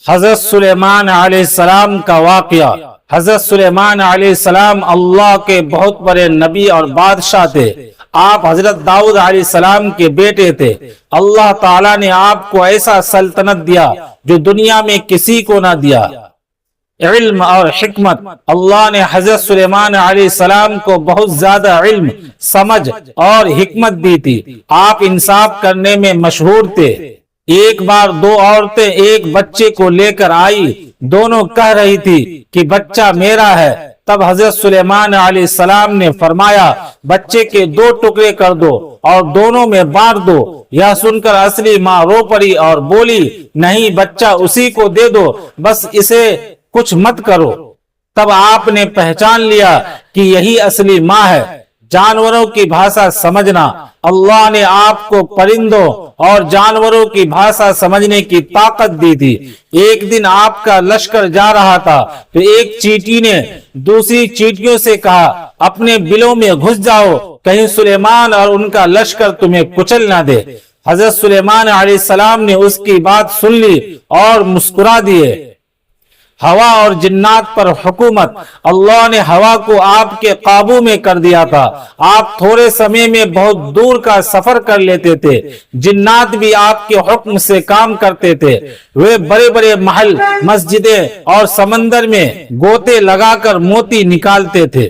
حضرت سلیمان علیہ السلام کا واقعہ۔ حضرت سلیمان علیہ السلام اللہ کے بہت بڑے نبی اور بادشاہ تھے۔ آپ حضرت داؤد علیہ السلام کے بیٹے تھے۔ اللہ تعالیٰ نے آپ کو ایسا سلطنت دیا جو دنیا میں کسی کو نہ دیا۔ علم اور حکمت، اللہ نے حضرت سلیمان علیہ السلام کو بہت زیادہ علم، سمجھ اور حکمت دی تھی۔ آپ انصاف کرنے میں مشہور تھے۔ ایک بار دو عورتیں ایک بچے کو لے کر آئی، دونوں کہہ رہی تھی کہ بچہ میرا ہے۔ تب حضرت سلیمان علیہ السلام نے فرمایا بچے کے دو ٹکڑے کر دو اور دونوں میں بانٹ دو۔ یہ سن کر اصلی ماں رو پڑی اور بولی نہیں، بچہ اسی کو دے دو، بس اسے کچھ مت کرو۔ تب آپ نے پہچان لیا کہ یہی اصلی ماں ہے۔ جانوروں کی بھاشا سمجھنا، اللہ نے آپ کو پرندوں اور جانوروں کی بھاشا سمجھنے کی طاقت دی تھی۔ ایک دن آپ کا لشکر جا رہا تھا تو ایک چیٹی نے دوسری چیٹیوں سے کہا اپنے بلوں میں گھس جاؤ، کہیں سلیمان اور ان کا لشکر تمہیں کچل نہ دے۔ حضرت سلیمان علیہ السلام نے اس کی بات سن لی اور مسکرا دیے۔ ہوا اور جنات پر حکومت، اللہ نے ہوا کو آپ کے قابو میں کر دیا تھا۔ آپ تھوڑے سمے میں بہت دور کا سفر کر لیتے تھے۔ جنات بھی آپ کے حکم سے کام کرتے تھے۔ وہ بڑے بڑے محل، مسجدیں اور سمندر میں گوتے لگا کر موتی نکالتے تھے۔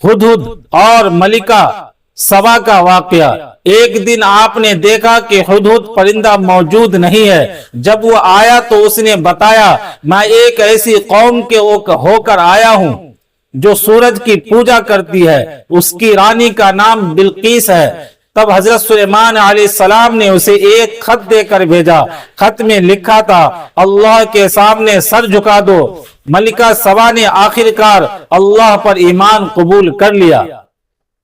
ہدہد اور ملکہ سبا کا واقعہ۔ ایک دن آپ نے دیکھا کہ ہدہد پرندہ موجود نہیں ہے۔ جب وہ آیا تو اس نے بتایا میں ایک ایسی قوم کے ہو کر آیا ہوں جو سورج کی پوجا کرتی ہے، اس کی رانی کا نام بلقیس ہے۔ تب حضرت سلیمان علیہ السلام نے اسے ایک خط دے کر بھیجا۔ خط میں لکھا تھا اللہ کے سامنے سر جھکا دو۔ ملکہ سبا نے آخرکار اللہ پر ایمان قبول کر لیا۔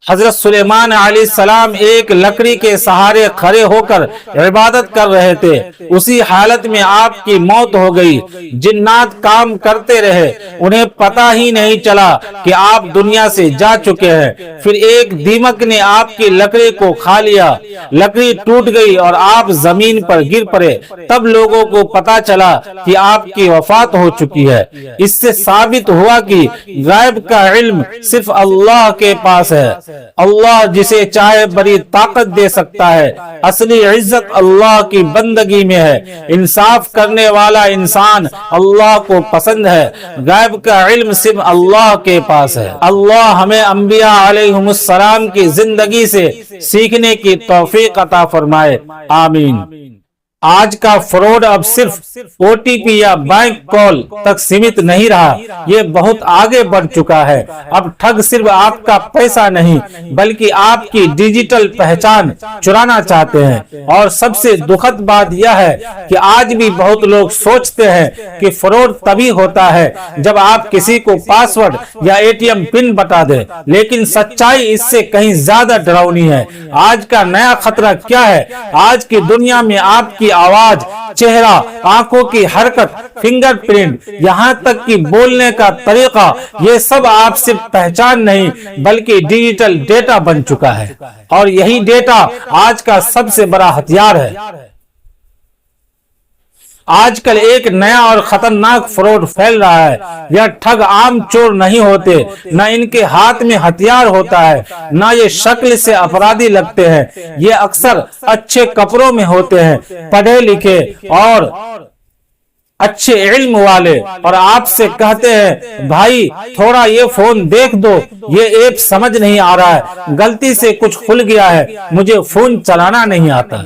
حضرت سلیمان علیہ السلام ایک لکڑی کے سہارے کھڑے ہو کر عبادت کر رہے تھے۔ اسی حالت میں آپ کی موت ہو گئی۔ جنات کام کرتے رہے، انہیں پتہ ہی نہیں چلا کہ آپ دنیا سے جا چکے ہیں۔ پھر ایک دیمک نے آپ کی لکڑی کو کھا لیا، لکڑی ٹوٹ گئی اور آپ زمین پر گر پڑے۔ تب لوگوں کو پتہ چلا کہ آپ کی وفات ہو چکی ہے۔ اس سے ثابت ہوا کہ غیب کا علم صرف اللہ کے پاس ہے۔ اللہ جسے چاہے بڑی طاقت دے سکتا ہے۔ اصلی عزت اللہ کی بندگی میں ہے۔ انصاف کرنے والا انسان اللہ کو پسند ہے۔ غیب کا علم صرف اللہ کے پاس ہے۔ اللہ ہمیں انبیاء علیہم السلام کی زندگی سے سیکھنے کی توفیق عطا فرمائے، آمین۔ آج کا فراڈ اب صرف او ٹی پی یا بینک کال تک سیمت نہیں رہا، یہ بہت آگے بڑھ چکا ہے۔ اب ٹھگ صرف آپ کا پیسہ نہیں بلکہ آپ کی ڈیجیٹل پہچان چرانا چاہتے ہیں۔ اور سب سے دکھد بات یہ ہے کہ آج بھی بہت لوگ سوچتے ہیں کہ فراڈ تبھی ہوتا ہے جب آپ کسی کو پاس ورڈ یا اے ٹی ایم پن بتا دیں، لیکن سچائی اس سے کہیں زیادہ ڈراؤنی ہے۔ آج کا نیا خطرہ کیا ہے؟ آج کی دنیا میں آپ کی آواز، چہرہ، آنکھوں کی حرکت، فنگر پرنٹ، یہاں تک کہ بولنے کا طریقہ، یہ سب آپ صرف پہچان نہیں بلکہ ڈیجیٹل ڈیٹا بن چکا ہے۔ اور یہی ڈیٹا آج کا سب سے بڑا ہتھیار ہے۔ آج کل ایک نیا اور خطرناک فراڈ پھیل رہا ہے۔ یہ ٹھگ عام چور نہیں ہوتے، نہ ان کے ہاتھ میں ہتھیار ہوتا ہے، نہ یہ شکل سے اپرادھی لگتے ہیں۔ یہ اکثر اچھے کپڑوں میں ہوتے ہیں، پڑھے لکھے اور اچھے علم والے، اور آپ سے کہتے ہیں بھائی تھوڑا یہ فون دیکھ دو، یہ ایپ سمجھ نہیں آ رہا ہے، غلطی سے کچھ کھل گیا ہے، مجھے فون چلانا نہیں آتا۔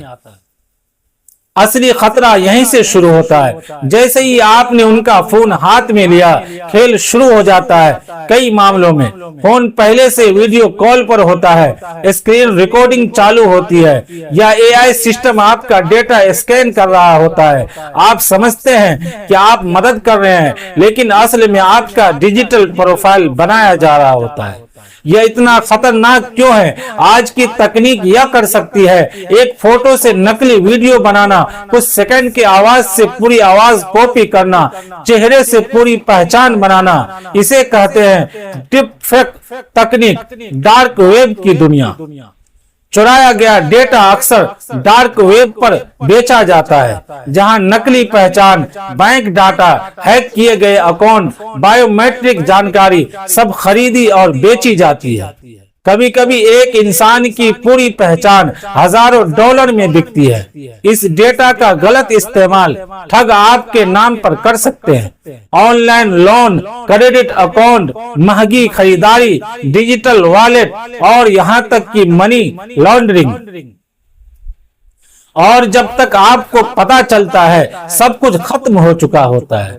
اصلی خطرہ یہیں سے شروع ہوتا ہے۔ جیسے ہی آپ نے ان کا فون ہاتھ میں لیا، کھیل شروع ہو جاتا ہے۔ کئی معاملوں میں فون پہلے سے ویڈیو کال پر ہوتا ہے، اسکرین ریکارڈنگ چالو ہوتی ہے، یا اے آئی سسٹم آپ کا ڈیٹا اسکین کر رہا ہوتا ہے۔ آپ سمجھتے ہیں کہ آپ مدد کر رہے ہیں، لیکن اصل میں آپ کا ڈیجیٹل پروفائل بنایا جا رہا ہوتا ہے۔ یہ اتنا خطرناک کیوں ہے؟ آج کی تکنیک یہ کر سکتی ہے ایک فوٹو سے نقلی ویڈیو بنانا، کچھ سیکنڈ کی آواز سے پوری آواز کاپی کرنا، چہرے سے پوری پہچان بنانا۔ اسے کہتے ہیں ڈیپ فیک تکنیک، ڈارک ویب کی دنیا۔ چرایا گیا ڈیٹا اکثر ڈارک ویب پر بیچا جاتا ہے، جہاں نقلی پہچان، بینک ڈاٹا، ہیک کیے گئے اکاؤنٹ، بائیو میٹرک جانکاری سب خریدی اور بیچی جاتی ہے۔ کبھی کبھی ایک انسان کی پوری پہچان ہزاروں ڈالر میں بکتی ہے۔ اس ڈیٹا کا غلط استعمال ٹھگ آپ کے نام پر کر سکتے ہیں۔ On line loan, credit account, مہنگی خریداری، ڈیجیٹل والیٹ اور یہاں تک کہ منی لانڈرنگ۔ اور جب تک آپ کو پتا چلتا ہے سب کچھ ختم ہو چکا ہوتا ہے۔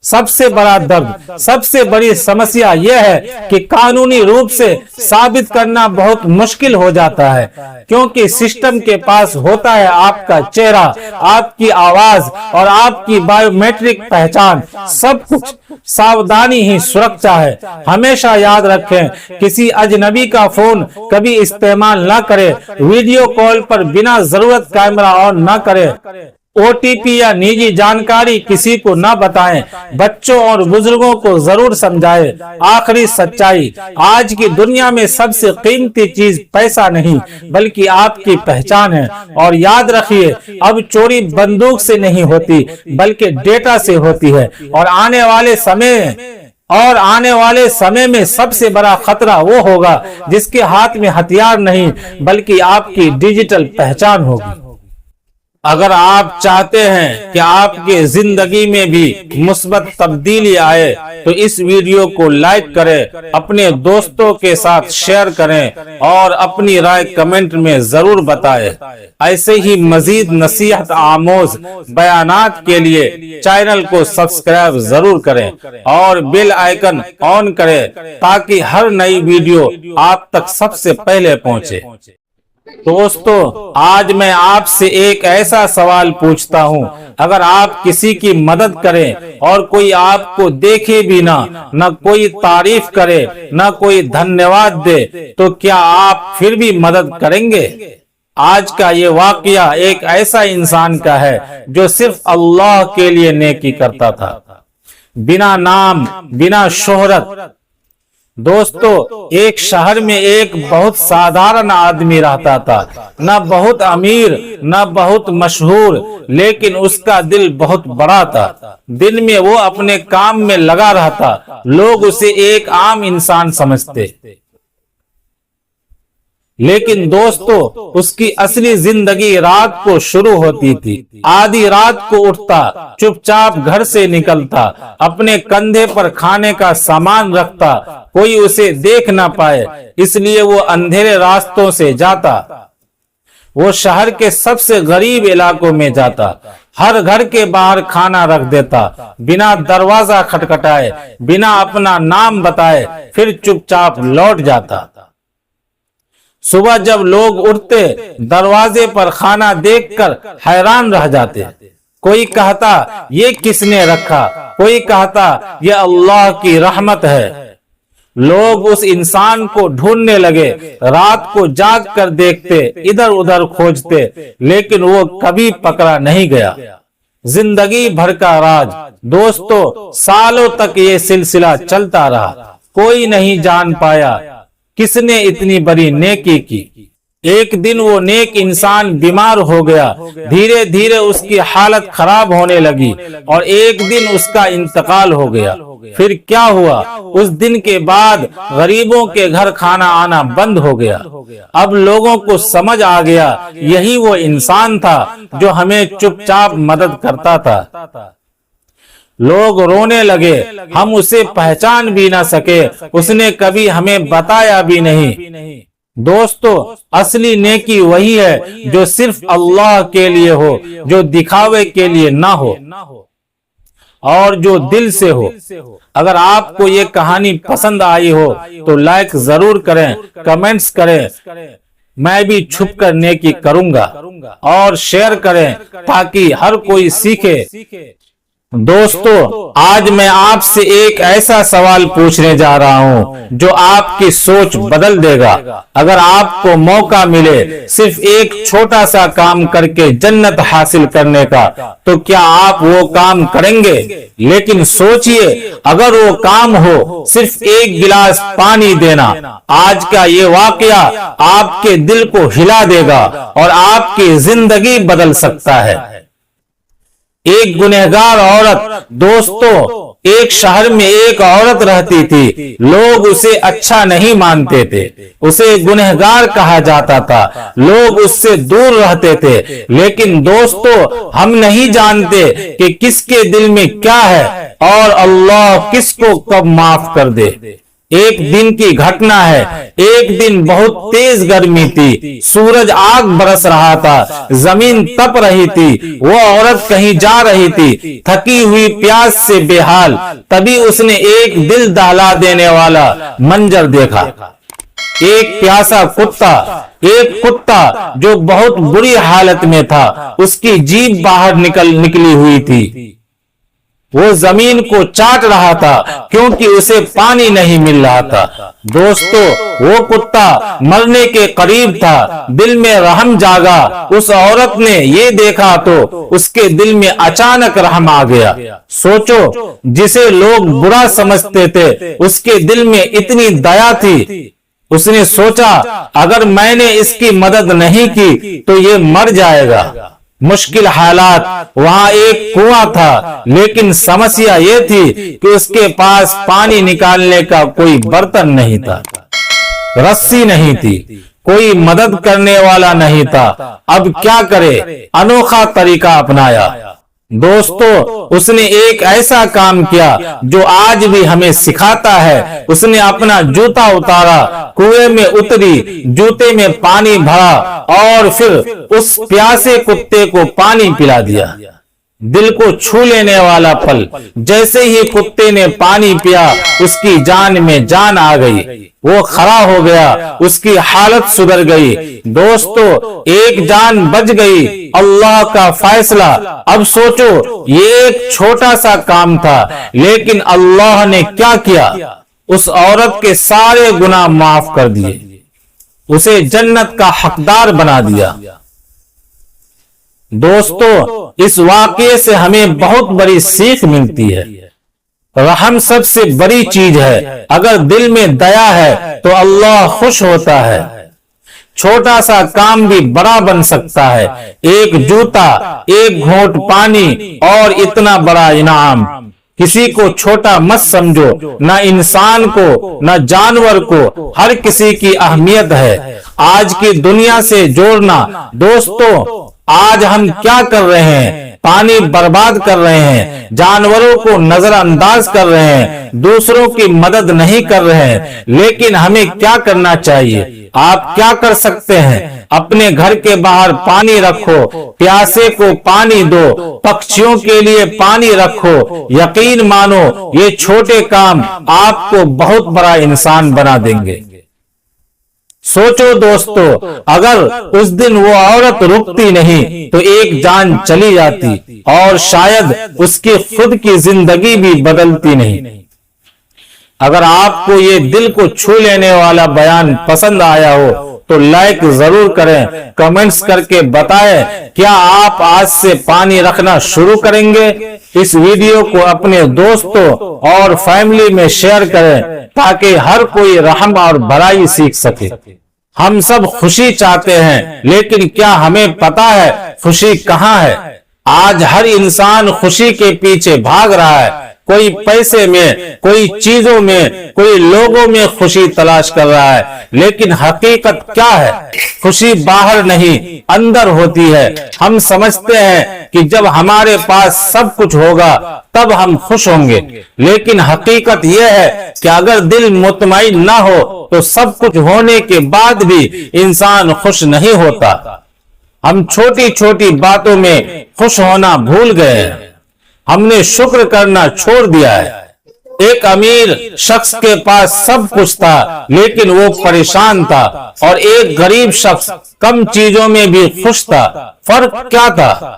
سب سے بڑا درد، سب سے بڑی سمسیا یہ ہے کہ قانونی روپ سے ثابت کرنا بہت مشکل ہو جاتا ہے، کیونکہ سسٹم کے پاس ہوتا ہے آپ کا چہرہ، آپ کی آواز اور آپ کی بائیو میٹرک پہچان، سب کچھ۔ ساودھانی ہی سرکشا ہے۔ ہمیشہ یاد رکھیں، کسی اجنبی کا فون کبھی استعمال نہ کرے، ویڈیو کال پر بنا ضرورت کیمرہ آن نہ کرے، او ٹی پی یا نجی جانکاری کسی کو نہ بتائیں، بچوں اور بزرگوں کو ضرور سمجھائیں۔ آخری سچائی، آج کی دنیا میں سب سے قیمتی چیز پیسہ نہیں بلکہ آپ کی پہچان ہے۔ اور یاد رکھیے، اب چوری بندوق سے نہیں ہوتی بلکہ ڈیٹا سے ہوتی ہے۔ اور آنے والے سمے میں سب سے بڑا خطرہ وہ ہوگا جس کے ہاتھ میں ہتھیار نہیں بلکہ آپ کی ڈیجیٹل پہچان ہوگی۔ اگر آپ چاہتے ہیں کہ آپ کی زندگی میں بھی مثبت تبدیلی آئے تو اس ویڈیو کو لائک کریں، اپنے دوستوں کے ساتھ شیئر کریں اور اپنی رائے کمنٹ میں ضرور بتائیں۔ ایسے ہی مزید نصیحت آموز بیانات کے لیے چینل کو سبسکرائب ضرور کریں اور بیل آئیکن آن کریں تاکہ ہر نئی ویڈیو آپ تک سب سے پہلے پہنچے۔ دوستو، آج میں آپ سے ایک ایسا سوال پوچھتا ہوں، اگر آپ کسی کی مدد کریں اور کوئی آپ کو دیکھے بھی نہ کوئی تعریف کرے، نہ کوئی دھنیواد دے، تو کیا آپ پھر بھی مدد کریں گے؟ آج کا یہ واقعہ ایک ایسا انسان کا ہے جو صرف اللہ کے لیے نیکی کرتا تھا، بنا نام، بنا شہرت۔ دوستو، ایک شہر میں ایک بہت سادھارن آدمی رہتا تھا، نہ بہت امیر نہ بہت مشہور، لیکن اس کا دل بہت بڑا تھا۔ دن میں وہ اپنے کام میں لگا رہتا، لوگ اسے ایک عام انسان سمجھتے، لیکن دوستو اس کی اصلی زندگی رات کو شروع ہوتی تھی۔ آدھی رات کو اٹھتا، چپ چاپ گھر سے نکلتا، اپنے کندھے پر کھانے کا سامان رکھتا، کوئی اسے دیکھ نہ پائے، اس لیے وہ اندھیرے راستوں سے جاتا۔ وہ شہر کے سب سے غریب علاقوں میں جاتا، ہر گھر کے باہر کھانا رکھ دیتا، بنا دروازہ کھٹکھٹائے، بنا اپنا نام بتائے، پھر چپ چاپ لوٹ جاتا۔ صبح جب لوگ اٹھتے، دروازے پر کھانا دیکھ کر حیران رہ جاتے۔ کوئی کہتا یہ کس نے رکھا، کوئی کہتا یہ اللہ کی رحمت ہے۔ لوگ اس انسان کو ڈھونڈنے لگے، رات کو جاگ کر دیکھتے، ادھر ادھر کھوجتے، لیکن وہ کبھی پکڑا نہیں گیا۔ زندگی بھر کا راز، دوستو سالوں تک یہ سلسلہ چلتا رہا، کوئی نہیں جان پایا کس نے اتنی بڑی نیکی کی۔ ایک دن وہ نیک انسان بیمار ہو گیا، دھیرے دھیرے اس کی حالت خراب ہونے لگی اور ایک دن اس کا انتقال ہو گیا۔ پھر کیا ہوا؟ اس دن کے بعد غریبوں کے گھر کھانا آنا بند ہو گیا۔ اب لوگوں کو سمجھ آ گیا یہی وہ انسان تھا جو ہمیں چپ چاپ مدد کرتا تھا۔ لوگ رونے لگے، ہم اسے پہچان بھی نہ سکے، اس نے کبھی ہمیں بتایا بھی نہیں۔ دوستو اصلی نیکی وہی ہے جو صرف اللہ کے لیے ہو، جو دکھاوے کے لیے نہ ہو اور جو دل سے ہو۔ اگر آپ کو یہ کہانی پسند آئی ہو تو لائک ضرور کریں، کمنٹس کریں، میں بھی چھپ کر نیکی کروں گا، اور شیئر کریں تاکہ ہر کوئی سیکھے دوستو آج میں آپ سے ایک ایسا سوال پوچھنے جا رہا ہوں جو آپ کی سوچ بدل دے گا۔ اگر آپ کو موقع ملے صرف ایک چھوٹا سا کام کر کے جنت حاصل کرنے کا تو کیا آپ وہ کام کریں گے؟ لیکن سوچئے اگر وہ کام ہو صرف ایک گلاس پانی دینا، آج کا یہ واقعہ آپ کے دل کو ہلا دے گا اور آپ کی زندگی بدل سکتا ہے۔ ایک گنہگار عورت، دوستو ایک شہر میں ایک عورت رہتی تھی، لوگ اسے اچھا نہیں مانتے تھے، اسے گنہگار کہا جاتا تھا، لوگ اس سے دور رہتے تھے۔ لیکن دوستو ہم نہیں جانتے کہ کس کے دل میں کیا ہے اور اللہ کس کو کب معاف کر دے۔ ایک دن کی گھٹنا ہے، ایک دن بہت تیز گرمی تھی، سورج آگ برس رہا تھا، زمین تپ رہی تھی، وہ عورت کہیں جا رہی تھی، تھکی ہوئی پیاس سے بے حال، تبھی اس نے ایک دل دہلا دینے والا منظر دیکھا۔ ایک پیاسا کتا، ایک کتا جو بہت بری حالت میں تھا، اس کی جیب باہر نکلی ہوئی تھی، وہ زمین کو چاٹ رہا تھا کیونکہ اسے پانی نہیں مل رہا تھا۔ دوستو وہ کتا مرنے کے قریب تھا، دل میں رحم جاگا، اس عورت نے یہ دیکھا تو اس کے دل میں اچانک رحم آ گیا۔ سوچو جسے لوگ برا سمجھتے تھے اس کے دل میں اتنی دیا تھی، اس نے سوچا اگر میں نے اس کی مدد نہیں کی تو یہ مر جائے گا۔ مشکل حالات، وہاں ایک کنواں تھا لیکن سمسیا یہ تھی کہ اس کے پاس پانی نکالنے کا کوئی برتن نہیں تھا، رسی نہیں تھی، کوئی مدد کرنے والا نہیں تھا۔ اب کیا کرے؟ انوکھا طریقہ اپنایا۔ دوستو اس نے ایک ایسا کام کیا جو آج بھی ہمیں سکھاتا ہے۔ اس نے اپنا جوتا اتارا، کنویں میں اتری، جوتے میں پانی بھرا اور پھر اس پیاسے کتے کو پانی پلا دیا۔ دل کو چھو لینے والا پل، جیسے ہی کتے نے پانی پیا اس کی جان میں جان آ گئی، وہ کھڑا ہو گیا، اس کی حالت سدھر گئی۔ دوستو ایک جان بچ گئی، اللہ کا فیصلہ۔ اب سوچو یہ ایک چھوٹا سا کام تھا لیکن اللہ نے کیا کیا؟ اس عورت کے سارے گناہ معاف کر دیے، اسے جنت کا حقدار بنا دیا۔ دوستو اس واقعے سے ہمیں بہت بڑی سیکھ ملتی ہے۔ رحم سب سے بڑی چیز ہے، اگر دل میں دیا ہے تو اللہ خوش ہوتا ہے۔ چھوٹا سا کام بھی بڑا بن سکتا ہے، ایک جوتا، ایک گھونٹ پانی اور اتنا بڑا انعام۔ کسی کو چھوٹا مت سمجھو، نہ انسان کو نہ جانور کو، ہر کسی کی اہمیت ہے۔ آج کی دنیا سے جوڑنا، دوستو آج ہم کیا کر رہے ہیں؟ پانی برباد کر رہے ہیں، جانوروں کو نظر انداز کر رہے ہیں، دوسروں کی مدد نہیں کر رہے ہیں۔ لیکن ہمیں کیا کرنا چاہیے؟ آپ کیا کر سکتے ہیں؟ اپنے گھر کے باہر پانی رکھو، پیاسے کو پانی دو، پکشیوں کے لیے پانی رکھو۔ یقین مانو یہ چھوٹے کام آپ کو بہت بڑا انسان بنا دیں گے۔ سوچو دوستو اگر اس دن وہ عورت رکتی نہیں تو ایک جان چلی جاتی اور شاید اس کی خود کی زندگی بھی بدلتی نہیں۔ اگر آپ کو یہ دل کو چھو لینے والا بیان پسند آیا ہو تو لائک ضرور کریں، کمنٹس کر کے بتائیں کیا آپ آج سے پانی رکھنا شروع کریں گے۔ اس ویڈیو کو اپنے دوستوں اور فیملی میں شیئر کریں تاکہ ہر کوئی رحم اور بھلائی سیکھ سکے۔ ہم سب خوشی چاہتے ہیں لیکن کیا ہمیں پتا ہے خوشی کہاں ہے؟ آج ہر انسان خوشی کے پیچھے بھاگ رہا ہے، کوئی پیسے میں، کوئی چیزوں میں، کوئی لوگوں میں خوشی تلاش کر رہا ہے۔ لیکن حقیقت کیا ہے؟ خوشی باہر نہیں اندر ہوتی ہے۔ ہم سمجھتے ہیں کہ جب ہمارے پاس سب کچھ ہوگا تب ہم خوش ہوں گے، لیکن حقیقت یہ ہے کہ اگر دل مطمئن نہ ہو تو سب کچھ ہونے کے بعد بھی انسان خوش نہیں ہوتا۔ ہم چھوٹی چھوٹی باتوں میں خوش ہونا بھول گئے ہیں، ہم نے شکر کرنا چھوڑ دیا ہے۔ ایک امیر شخص کے پاس سب کچھ تھا لیکن وہ پریشان تھا، اور ایک غریب شخص کم چیزوں میں بھی خوش تھا۔ فرق کیا تھا؟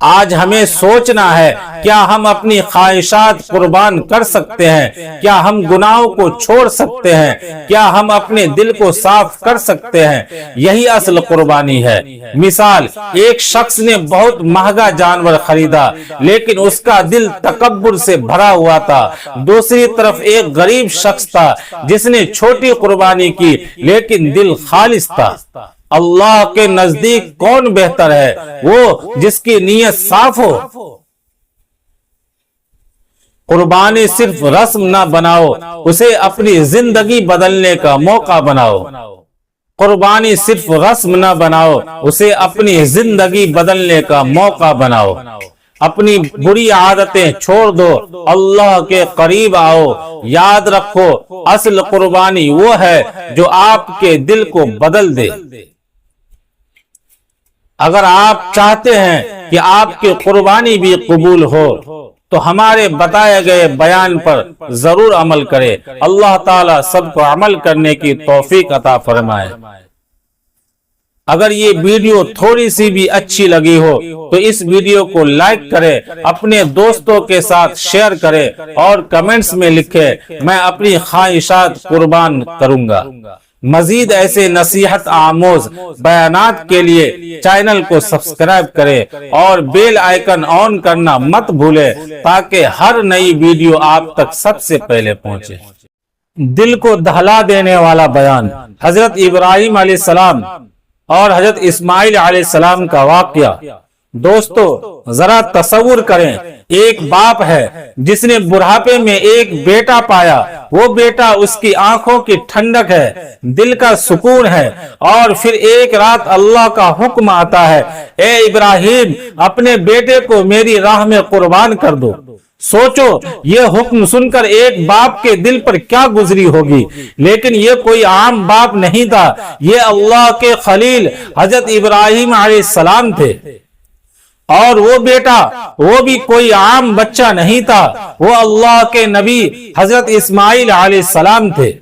آج ہمیں سوچنا ہے کیا ہم اپنی خواہشات قربان کر سکتے ہیں؟ کیا ہم گناہوں کو چھوڑ سکتے ہیں؟ کیا ہم اپنے دل کو صاف کر سکتے ہیں؟ یہی اصل قربانی ہے۔ مثال، ایک شخص نے بہت مہنگا جانور خریدا لیکن اس کا دل تکبر سے بھرا ہوا تھا۔ دوسری طرف ایک غریب شخص تھا جس نے چھوٹی قربانی کی لیکن دل خالص تھا۔ اللہ کے نزدیک کون بہتر ہے؟ وہ جس کی نیت صاف ہو۔ قربانی صرف رسم نہ بناؤ، اسے اپنی زندگی بدلنے کا موقع بناؤ۔ قربانی صرف رسم نہ بناؤ، اسے اپنی زندگی بدلنے کا موقع بناؤ۔ اپنی بری عادتیں چھوڑ دو، اللہ کے قریب آؤ۔ یاد رکھو، اصل قربانی وہ ہے جو آپ کے دل کو بدل دے۔ اگر آپ چاہتے ہیں کہ آپ کی قربانی بھی قبول ہو تو ہمارے بتائے گئے بیان پر ضرور عمل کرے۔ اللہ تعالیٰ سب کو عمل کرنے کی توفیق عطا فرمائے۔ اگر یہ ویڈیو تھوڑی سی بھی اچھی لگی ہو تو اس ویڈیو کو لائک کرے، اپنے دوستوں کے ساتھ شیئر کرے اور کمنٹس میں لکھے میں اپنی خواہشات قربان کروں گا۔ مزید ایسے نصیحت آموز بیانات کے لیے چینل کو سبسکرائب کرے اور بیل آئیکن آن کرنا مت بھولے تاکہ ہر نئی ویڈیو آپ تک سب سے پہلے پہنچے۔ دل کو دہلا دینے والا بیان، حضرت ابراہیم علیہ السلام اور حضرت اسماعیل علیہ السلام کا واقعہ۔ دوستو ذرا تصور کریں، ایک باپ ہے جس نے بڑھاپے میں ایک بیٹا پایا۔ وہ بیٹا اس کی آنکھوں کی ٹھنڈک ہے، دل کا سکون ہے، اور پھر ایک رات اللہ کا حکم آتا ہے، اے ابراہیم اپنے بیٹے کو میری راہ میں قربان کر دو۔ سوچو یہ حکم سن کر ایک باپ کے دل پر کیا گزری ہوگی، لیکن یہ کوئی عام باپ نہیں تھا، یہ اللہ کے خلیل حضرت ابراہیم علیہ السلام تھے۔ اور وہ بیٹا وہ بھی کوئی عام بچہ نہیں تھا، وہ اللہ کے نبی حضرت اسماعیل علیہ السلام تھے۔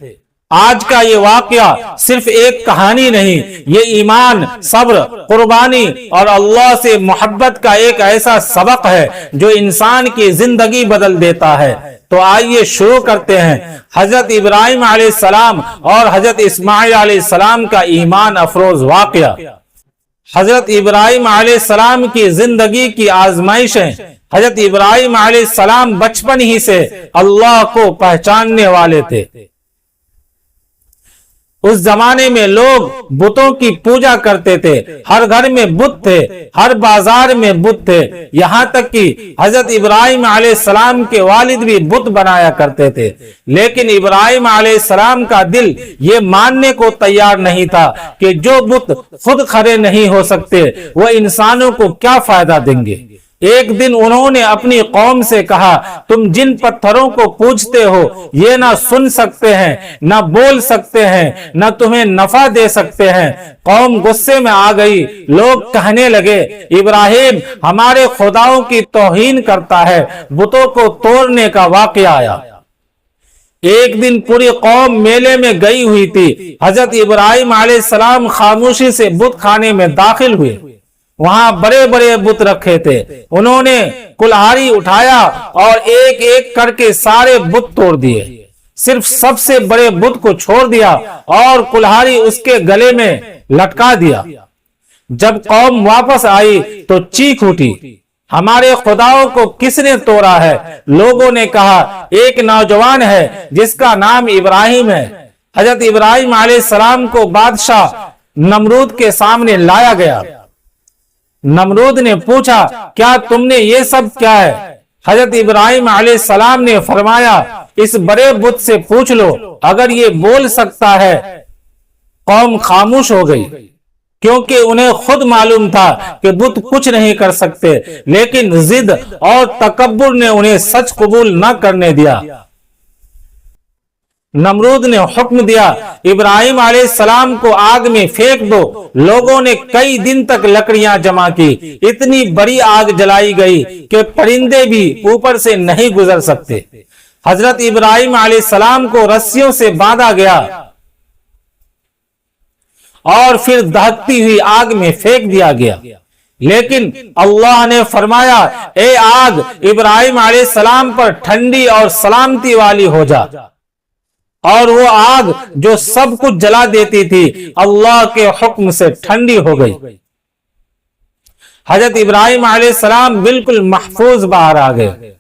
آج کا یہ واقعہ صرف ایک کہانی نہیں، یہ ایمان، صبر، قربانی اور اللہ سے محبت کا ایک ایسا سبق ہے جو انسان کی زندگی بدل دیتا ہے۔ تو آئیے شروع کرتے ہیں حضرت ابراہیم علیہ السلام اور حضرت اسماعیل علیہ السلام کا ایمان افروز واقعہ۔ حضرت ابراہیم علیہ السلام کی زندگی کی آزمائشیں۔ حضرت ابراہیم علیہ السلام بچپن ہی سے اللہ کو پہچاننے والے تھے۔ اس زمانے میں لوگ بتوں کی پوجا کرتے تھے، ہر گھر میں بت تھے، ہر بازار میں بت تھے، یہاں تک کہ حضرت ابراہیم علیہ السلام کے والد بھی بت بنایا کرتے تھے۔ لیکن ابراہیم علیہ السلام کا دل یہ ماننے کو تیار نہیں تھا کہ جو بت خود کھڑے نہیں ہو سکتے وہ انسانوں کو کیا فائدہ دیں گے۔ ایک دن انہوں نے اپنی قوم سے کہا، تم جن پتھروں کو پوجتے ہو یہ نہ سن سکتے ہیں، نہ بول سکتے ہیں، نہ تمہیں نفع دے سکتے ہیں۔ قوم غصے میں آ گئی، لوگ کہنے لگے، ابراہیم ہمارے خداؤں کی توہین کرتا ہے۔ بتوں کو توڑنے کا واقعہ آیا۔ ایک دن پوری قوم میلے میں گئی ہوئی تھی، حضرت ابراہیم علیہ السلام خاموشی سے بت خانے میں داخل ہوئے۔ وہاں بڑے بڑے بت رکھے تھے، انہوں نے کلہاڑی اٹھایا اور ایک ایک کر کے سارے بت توڑ دیے، صرف سب سے بڑے بت کو چھوڑ دیا اور کلہاڑی اس کے گلے میں لٹکا دیا۔ جب قوم واپس آئی تو چیخ اٹھی، ہمارے خداؤں کو کس نے توڑا ہے؟ لوگوں نے کہا، ایک نوجوان ہے جس کا نام ابراہیم ہے۔ حضرت ابراہیم علیہ السلام کو بادشاہ نمرود کے سامنے لایا گیا۔ نمرود نے پوچھا، کیا تم نے یہ سب کیا ہے؟ حضرت ابراہیم علیہ السلام نے فرمایا، اس بڑے بت سے پوچھ لو اگر یہ بول سکتا ہے۔ قوم خاموش ہو گئی کیونکہ انہیں خود معلوم تھا کہ بت کچھ نہیں کر سکتے، لیکن ضد اور تکبر نے انہیں سچ قبول نہ کرنے دیا۔ نمرود نے حکم دیا، ابراہیم علیہ السلام کو آگ میں پھینک دو۔ لوگوں نے کئی دن تک لکڑیاں جمع کی، اتنی بڑی آگ جلائی گئی کہ پرندے بھی اوپر سے نہیں گزر سکتے۔ حضرت ابراہیم علیہ السلام کو رسیوں سے باندھا گیا اور پھر دہکتی ہوئی آگ میں پھینک دیا گیا۔ لیکن اللہ نے فرمایا اے آگ ابراہیم علیہ السلام پر ٹھنڈی اور سلامتی والی ہو جا، اور وہ آگ جو سب کچھ جلا دیتی تھی اللہ کے حکم سے ٹھنڈی ہو گئی۔ حضرت ابراہیم علیہ السلام بالکل محفوظ باہر آ گئے۔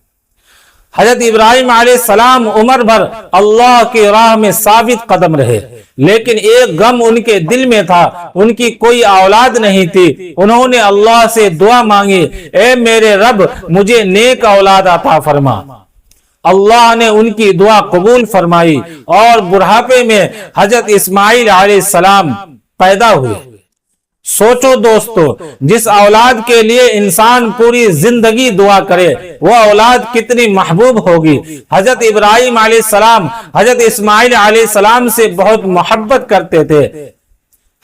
حضرت ابراہیم علیہ السلام عمر بھر اللہ کی راہ میں ثابت قدم رہے، لیکن ایک غم ان کے دل میں تھا، ان کی کوئی اولاد نہیں تھی۔ انہوں نے اللہ سے دعا مانگی، اے میرے رب مجھے نیک اولاد عطا فرما۔ اللہ نے ان کی دعا قبول فرمائی اور بڑھاپے میں حضرت اسماعیل علیہ السلام پیدا ہوئے۔ سوچو دوستو، جس اولاد کے لیے انسان پوری زندگی دعا کرے وہ اولاد کتنی محبوب ہوگی۔ حضرت ابراہیم علیہ السلام حضرت اسماعیل علیہ السلام سے بہت محبت کرتے تھے۔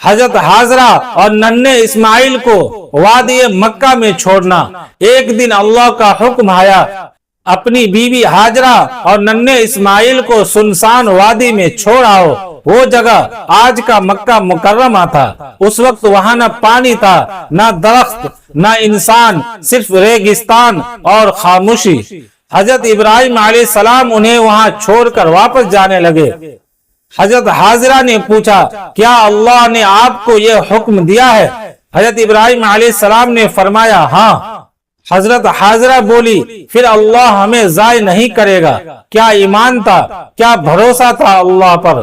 حضرت حاجرہ اور ننھے اسماعیل کو وادی مکہ میں چھوڑنا، ایک دن اللہ کا حکم آیا اپنی بیوی حاجرہ اور ننھے اسماعیل کو سنسان وادی میں چھوڑ آؤ۔ وہ جگہ آج کا مکہ مکرمہ تھا۔ اس وقت وہاں نہ پانی تھا، نہ درخت، نہ انسان، صرف ریگستان اور خاموشی۔ حضرت ابراہیم علیہ السلام انہیں وہاں چھوڑ کر واپس جانے لگے۔ حضرت حاجرہ نے پوچھا، کیا اللہ نے آپ کو یہ حکم دیا ہے؟ حضرت ابراہیم علیہ السلام نے فرمایا ہاں۔ حضرت حاجرہ بولی، پھر اللہ ہمیں ضائع نہیں کرے گا۔ کیا ایمان تھا، کیا بھروسہ تھا اللہ پر۔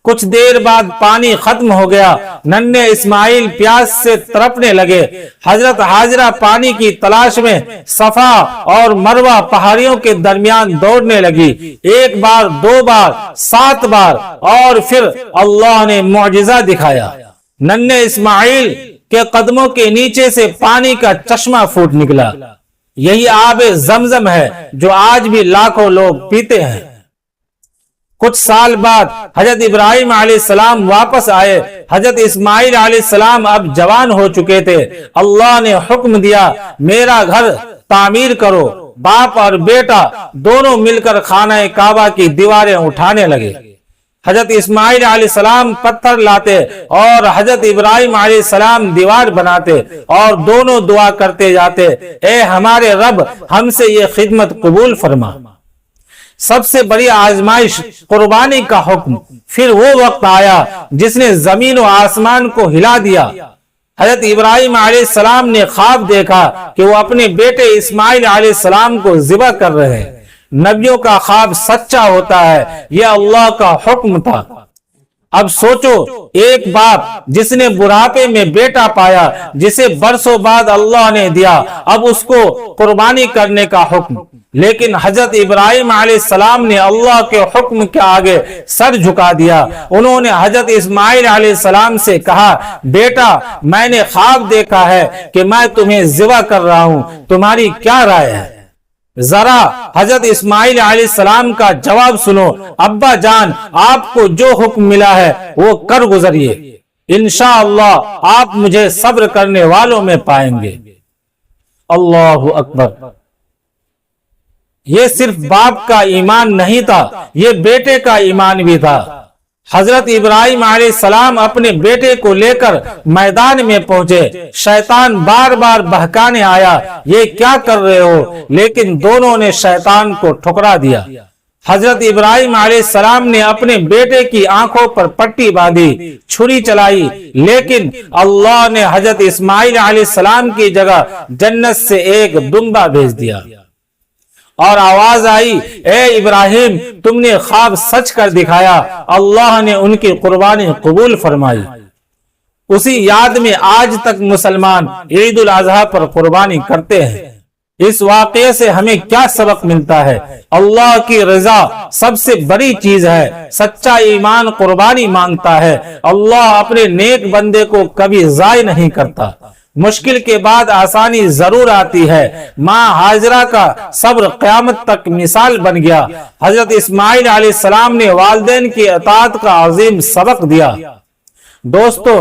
کچھ دیر بعد پانی ختم ہو گیا، ننھے اسماعیل پیاس سے تڑپنے لگے۔ حضرت حاجرہ پانی کی تلاش میں صفا اور مروہ پہاڑیوں کے درمیان دوڑنے لگی، ایک بار، دو بار، 7 بار، اور پھر اللہ نے معجزہ دکھایا۔ ننھے اسماعیل کے قدموں کے نیچے سے پانی کا چشمہ پھوٹ نکلا۔ یہی آب زمزم ہے جو آج بھی لاکھوں لوگ پیتے ہیں۔ کچھ سال بعد حضرت ابراہیم علیہ السلام واپس آئے۔ حضرت اسماعیل علیہ السلام اب جوان ہو چکے تھے۔ اللہ نے حکم دیا، میرا گھر تعمیر کرو۔ باپ اور بیٹا دونوں مل کر خانہ کعبہ کی دیواریں اٹھانے لگے۔ حضرت اسماعیل علیہ السلام پتھر لاتے اور حضرت ابراہیم علیہ السلام دیوار بناتے، اور دونوں دعا کرتے جاتے، اے ہمارے رب ہم سے یہ خدمت قبول فرما۔ سب سے بڑی آزمائش قربانی کا حکم۔ پھر وہ وقت آیا جس نے زمین و آسمان کو ہلا دیا۔ حضرت ابراہیم علیہ السلام نے خواب دیکھا کہ وہ اپنے بیٹے اسماعیل علیہ السلام کو ذبح کر رہے ہیں۔ نبیوں کا خواب سچا ہوتا ہے، یہ اللہ کا حکم تھا۔ اب سوچو، ایک باپ جس نے بڑھاپے میں بیٹا پایا جسے برسوں بعد اللہ نے دیا، اب اس کو قربانی کرنے کا حکم۔ لیکن حضرت ابراہیم علیہ السلام نے اللہ کے حکم کے آگے سر جھکا دیا۔ انہوں نے حضرت اسماعیل علیہ السلام سے کہا، بیٹا میں نے خواب دیکھا ہے کہ میں تمہیں ذبح کر رہا ہوں، تمہاری کیا رائے ہے؟ ذرا حضرت اسماعیل علیہ السلام کا جواب سنو، ابا جان آپ کو جو حکم ملا ہے وہ کر گزریے، انشاءاللہ آپ مجھے صبر کرنے والوں میں پائیں گے۔ اللہ اکبر۔ یہ صرف باپ کا ایمان نہیں تھا، یہ بیٹے کا ایمان بھی تھا۔ حضرت ابراہیم علیہ السلام اپنے بیٹے کو لے کر میدان میں پہنچے۔ شیطان بار بار بہکانے آیا، یہ کیا کر رہے ہو؟ لیکن دونوں نے شیطان کو ٹھکرا دیا۔ حضرت ابراہیم علیہ السلام نے اپنے بیٹے کی آنکھوں پر پٹی باندھی، چھری چلائی، لیکن اللہ نے حضرت اسماعیل علیہ السلام کی جگہ جنت سے ایک دمبا بھیج دیا، اور آواز آئی، اے ابراہیم تم نے خواب سچ کر دکھایا۔ اللہ نے ان کی قربانی قبول فرمائی۔ اسی یاد میں آج تک مسلمان عید الاضحیٰ پر قربانی کرتے ہیں۔ اس واقعے سے ہمیں کیا سبق ملتا ہے؟ اللہ کی رضا سب سے بڑی چیز ہے۔ سچا ایمان قربانی مانگتا ہے۔ اللہ اپنے نیک بندے کو کبھی ضائع نہیں کرتا۔ مشکل کے بعد آسانی ضرور آتی ہے۔ ماں حاجرہ کا صبر قیامت تک مثال بن گیا۔ حضرت اسماعیل علیہ السلام نے والدین کی اطاعت کا عظیم سبق دیا۔ دوستو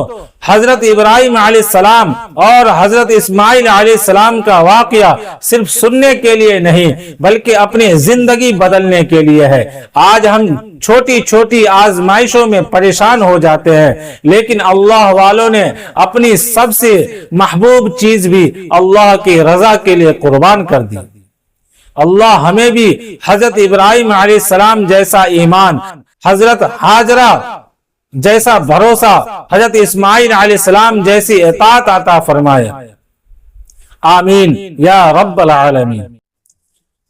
حضرت ابراہیم علیہ السلام اور حضرت اسماعیل علیہ السلام کا واقعہ صرف سننے کے لیے نہیں بلکہ اپنی زندگی بدلنے کے لیے ہے۔ آج ہم چھوٹی چھوٹی آزمائشوں میں پریشان ہو جاتے ہیں، لیکن اللہ والوں نے اپنی سب سے محبوب چیز بھی اللہ کی رضا کے لیے قربان کر دی۔ اللہ ہمیں بھی حضرت ابراہیم علیہ السلام جیسا ایمان، حضرت ہاجرہ جیسا بھروسہ، حضرت اسماعیل علیہ السلام جیسی اطاعت عطا فرمائے، آمین یا رب العالمین۔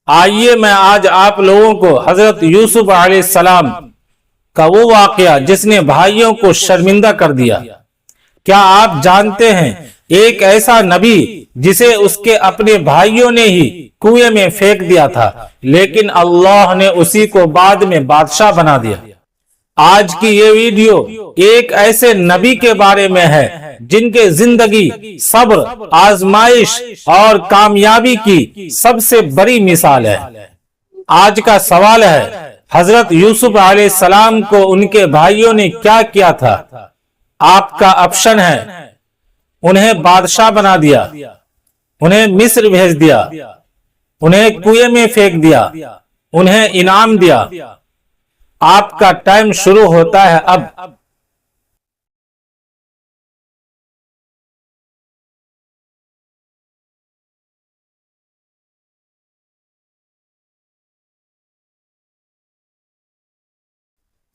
آئیے میں آج آپ لوگوں کو حضرت یوسف علیہ السلام کا وہ واقعہ جس نے بھائیوں کو شرمندہ کر دیا۔ کیا آپ جانتے ہیں ایک ایسا نبی جسے اس کے اپنے بھائیوں نے ہی کنویں میں پھینک دیا تھا، لیکن اللہ نے اسی کو بعد میں بادشاہ بنا دیا۔ آج کی یہ ویڈیو ایک ایسے نبی کے بارے میں ہے جن کے زندگی، صبر، آزمائش اور کامیابی کی سب سے بڑی مثال ہے۔ آج کا سوال ہے، حضرت یوسف علیہ السلام کو ان کے بھائیوں نے کیا کیا تھا؟ آپ کا آپشن ہے، انہیں بادشاہ بنا دیا، انہیں مصر بھیج دیا، انہیں کنویں میں پھینک دیا، انہیں انعام دیا۔ آپ کا ٹائم شروع ہوتا ہے اب۔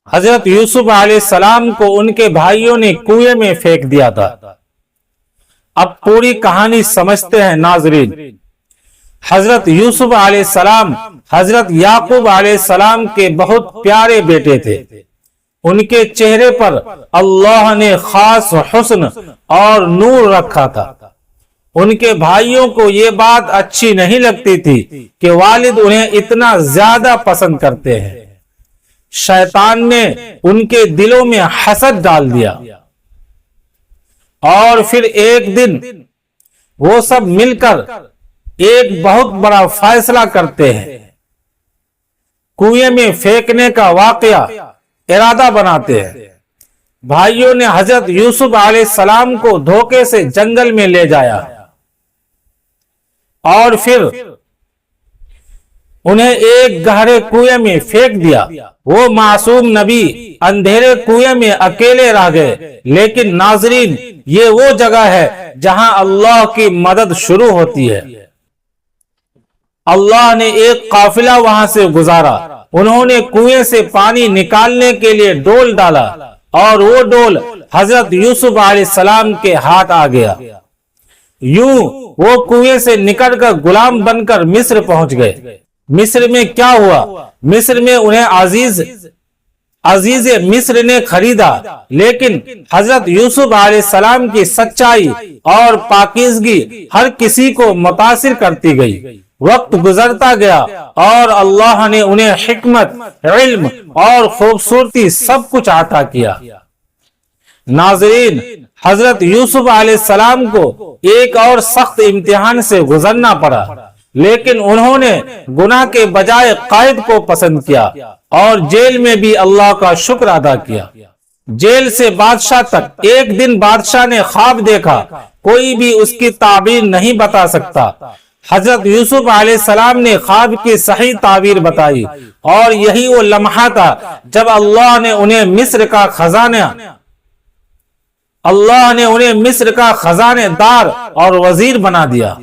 حضرت یوسف علیہ السلام کو ان کے بھائیوں نے کنویں میں پھینک دیا تھا۔ اب پوری کہانی سمجھتے ہیں ناظرین۔ حضرت یوسف علیہ السلام حضرت یعقوب علیہ السلام کے بہت پیارے بیٹے تھے۔ ان کے چہرے پر اللہ نے خاص حسن اور نور رکھا تھا۔ ان کے بھائیوں کو یہ بات اچھی نہیں لگتی تھی کہ والد انہیں اتنا زیادہ پسند کرتے ہیں۔ شیطان نے ان کے دلوں میں حسد ڈال دیا، اور پھر ایک دن وہ سب مل کر ایک بہت بڑا فیصلہ کرتے ہیں۔ کنویں میں پھینکنے کا واقعہ ارادہ بناتے ہیں۔ بھائیوں نے حضرت یوسف علیہ السلام کو دھوکے سے جنگل میں لے جایا اور پھر انہیں ایک گہرے کنویں میں پھینک دیا۔ وہ معصوم نبی اندھیرے کنویں میں اکیلے رہ گئے، لیکن ناظرین یہ وہ جگہ ہے جہاں اللہ کی مدد شروع ہوتی ہے۔ اللہ نے ایک قافلہ وہاں سے گزارا۔ انہوں نے کنویں سے پانی نکالنے کے لیے ڈول ڈالا اور وہ ڈول حضرت یوسف علیہ السلام کے ہاتھ آ گیا۔ یوں وہ کنویں سے نکل کر غلام بن کر مصر پہنچ گئے۔ مصر میں کیا ہوا؟ مصر میں انہیں عزیز مصر نے خریدا، لیکن حضرت یوسف علیہ السلام کی سچائی اور پاکیزگی ہر کسی کو متاثر کرتی گئی۔ وقت گزرتا گیا اور اللہ نے انہیں حکمت، علم اور خوبصورتی سب کچھ عطا کیا۔ ناظرین، حضرت یوسف علیہ السلام کو ایک اور سخت امتحان سے گزرنا پڑا، لیکن انہوں نے گناہ کے بجائے قائد کو پسند کیا اور جیل میں بھی اللہ کا شکر ادا کیا۔ جیل سے بادشاہ تک ایک دن بادشاہ نے خواب دیکھا، کوئی بھی اس کی تعبیر نہیں بتا سکتا۔ حضرت یوسف علیہ السلام نے خواب کی صحیح تعبیر بتائی، اور یہی وہ لمحہ تھا جب اللہ نے انہیں مصر کا خزانہ دار اور وزیر بنا دیا۔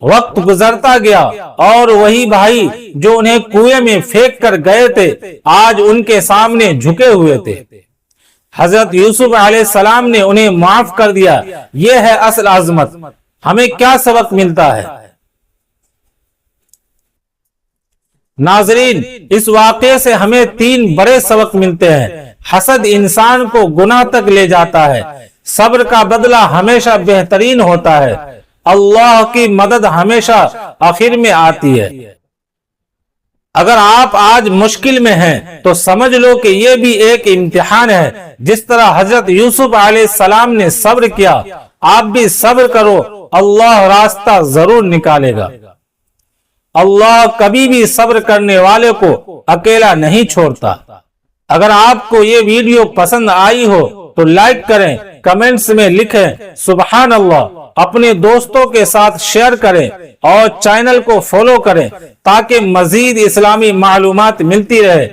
وقت گزرتا گیا اور وہی بھائی جو انہیں کنویں میں پھینک کر گئے تھے آج ان کے سامنے جھکے ہوئے تھے۔ حضرت یوسف علیہ السلام نے انہیں معاف کر دیا۔ یہ ہے اصل عظمت۔ ہمیں کیا سبق ملتا ہے؟ ناظرین، اس واقعے سے ہمیں 3 بڑے سبق ملتے ہیں۔ حسد انسان کو گناہ تک لے جاتا ہے۔ صبر کا بدلہ ہمیشہ بہترین ہوتا ہے۔ اللہ کی مدد ہمیشہ آخر میں آتی ہے۔ اگر آپ آج مشکل میں ہیں تو سمجھ لو کہ یہ بھی ایک امتحان ہے۔ جس طرح حضرت یوسف علیہ السلام نے صبر کیا، آپ بھی صبر کرو، اللہ راستہ ضرور نکالے گا۔ اللہ کبھی بھی صبر کرنے والے کو اکیلا نہیں چھوڑتا۔ اگر آپ کو یہ ویڈیو پسند آئی ہو تو لائک کریں، کمنٹس میں لکھیں سبحان اللہ، اپنے دوستوں کے ساتھ شیئر کریں اور چینل کو فالو کریں تاکہ مزید اسلامی معلومات ملتی رہے۔